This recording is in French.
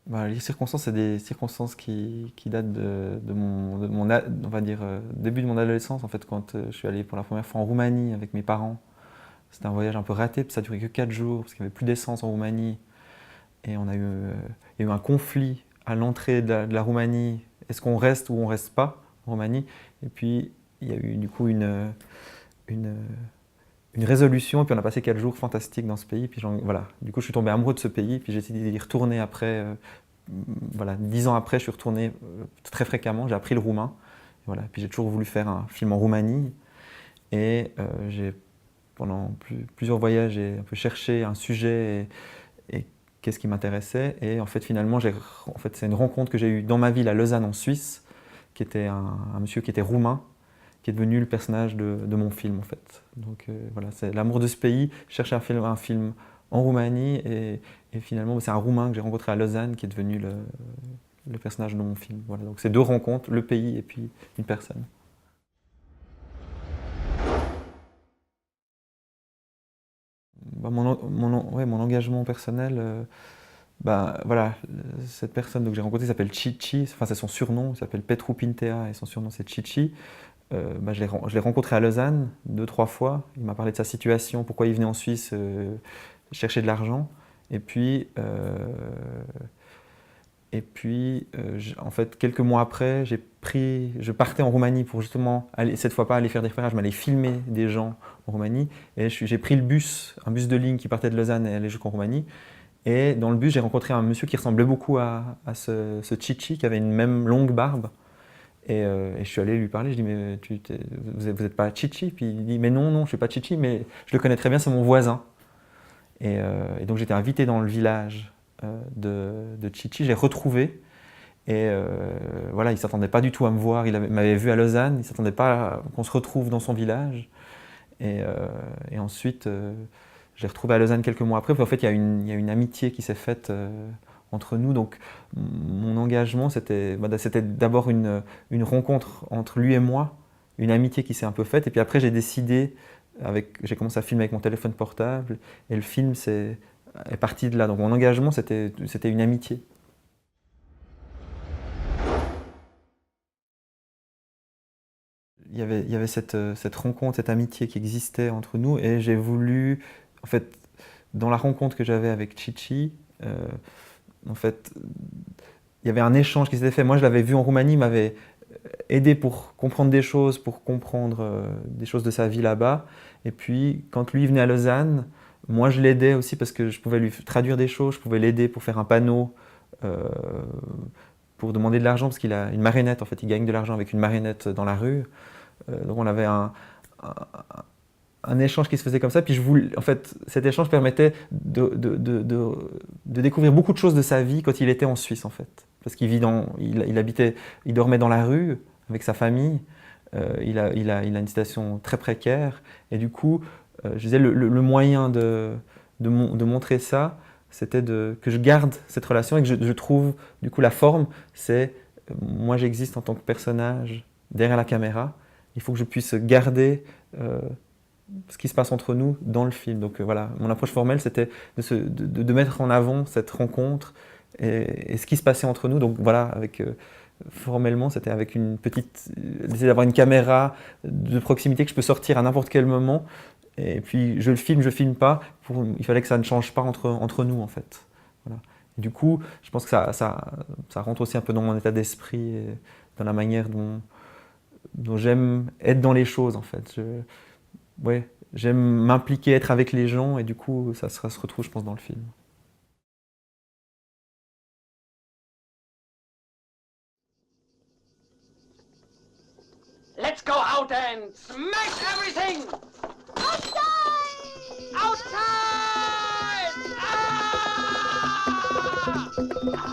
Bah, les circonstances, c'est des circonstances qui datent on va dire, début de mon adolescence, en fait, quand je suis allé pour la première fois en Roumanie avec mes parents. C'était un voyage un peu raté, puis ça a duré que 4 jours, parce qu'il n'y avait plus d'essence en Roumanie. Et il y a eu un conflit à l'entrée de la Roumanie. Est-ce qu'on reste ou on reste pas en Roumanie? Et puis, il y a eu du coup une, une résolution, et puis on a passé 4 jours fantastiques dans ce pays. Puis voilà. Du coup, je suis tombé amoureux de ce pays, puis j'ai décidé d'y retourner après. Voilà, 10 ans après, je suis retourné très fréquemment, j'ai appris le roumain. Voilà. Puis j'ai toujours voulu faire un film en Roumanie. Et pendant plusieurs voyages, j'ai un peu cherché un sujet et qu'est-ce qui m'intéressait. Et en fait, finalement, c'est une rencontre que j'ai eue dans ma ville à Lausanne, en Suisse, qui était un monsieur qui était roumain, qui est devenu le personnage de mon film, en fait. Donc voilà, c'est l'amour de ce pays. Je cherchais un film en Roumanie et finalement, c'est un Roumain que j'ai rencontré à Lausanne qui est devenu le personnage de mon film. Voilà, donc c'est deux rencontres, le pays et puis une personne. Bah, ouais, mon engagement personnel, bah, voilà, cette personne que j'ai rencontrée s'appelle Chichi, enfin c'est son surnom, il s'appelle Petru Pintea et son surnom c'est Chichi. Bah, je l'ai rencontré à Lausanne 2, 3 fois. Il m'a parlé de sa situation, pourquoi il venait en Suisse chercher de l'argent. Et puis, en fait, quelques mois après, je partais en Roumanie pour justement, cette fois pas aller faire des repérages, mais aller filmer des gens en Roumanie. Et j'ai pris un bus de ligne qui partait de Lausanne et allait jusqu'en Roumanie. Et dans le bus, j'ai rencontré un monsieur qui ressemblait beaucoup à ce Chichi, qui avait une même longue barbe. Et je suis allé lui parler, je dis mais vous êtes pas Chichi? Puis il dit mais non, non, je suis pas Chichi, mais je le connais très bien, c'est mon voisin. Et donc j'étais invité dans le village de Chichi, j'ai retrouvé. Et voilà, il ne s'attendait pas du tout à me voir, m'avait vu à Lausanne, il ne s'attendait pas qu'on se retrouve dans son village. Et ensuite, je l'ai retrouvé à Lausanne quelques mois après. Puis en fait, il y a une amitié qui s'est faite entre nous. Donc, mon engagement, c'était d'abord une rencontre entre lui et moi, une amitié qui s'est un peu faite. Et puis après, j'ai commencé à filmer avec mon téléphone portable. Et le film est parti de là. Donc, mon engagement, c'était une amitié. Il y avait cette rencontre, cette amitié qui existait entre nous. Et j'ai voulu, en fait, dans la rencontre que j'avais avec Chichi, en fait, il y avait un échange qui s'était fait. Moi, je l'avais vu en Roumanie, il m'avait aidé pour comprendre des choses, pour comprendre des choses de sa vie là-bas. Et puis, quand lui venait à Lausanne, moi, je l'aidais aussi parce que je pouvais lui traduire des choses, je pouvais l'aider pour faire un panneau, euh, pour demander de l'argent, parce qu'il a une marionnette, en fait, il gagne de l'argent avec une marionnette dans la rue. Donc, on avait un, un échange qui se faisait comme ça. Puis en fait, cet échange permettait de découvrir beaucoup de choses de sa vie quand il était en Suisse, en fait. Parce il dormait dans la rue avec sa famille. Il a une situation très précaire. Et du coup, je disais, le moyen de montrer ça, c'était que je garde cette relation et que je trouve, du coup, la forme, c'est moi, j'existe en tant que personnage derrière la caméra. Il faut que je puisse garder ce qui se passe entre nous dans le film. Donc voilà, mon approche formelle, c'était de mettre en avant cette rencontre et ce qui se passait entre nous. Donc voilà, formellement, c'était avec d'essayer d'avoir une caméra de proximité que je peux sortir à n'importe quel moment. Et puis je filme pas. Il fallait que ça ne change pas entre nous en fait. Voilà. Et du coup, je pense que ça rentre aussi un peu dans mon état d'esprit, et dans la manière dont j'aime être dans les choses en fait. Ouais, j'aime m'impliquer, être avec les gens, et du coup, ça se retrouve, je pense, dans le film. Let's go out and smash everything! Outside! Ah!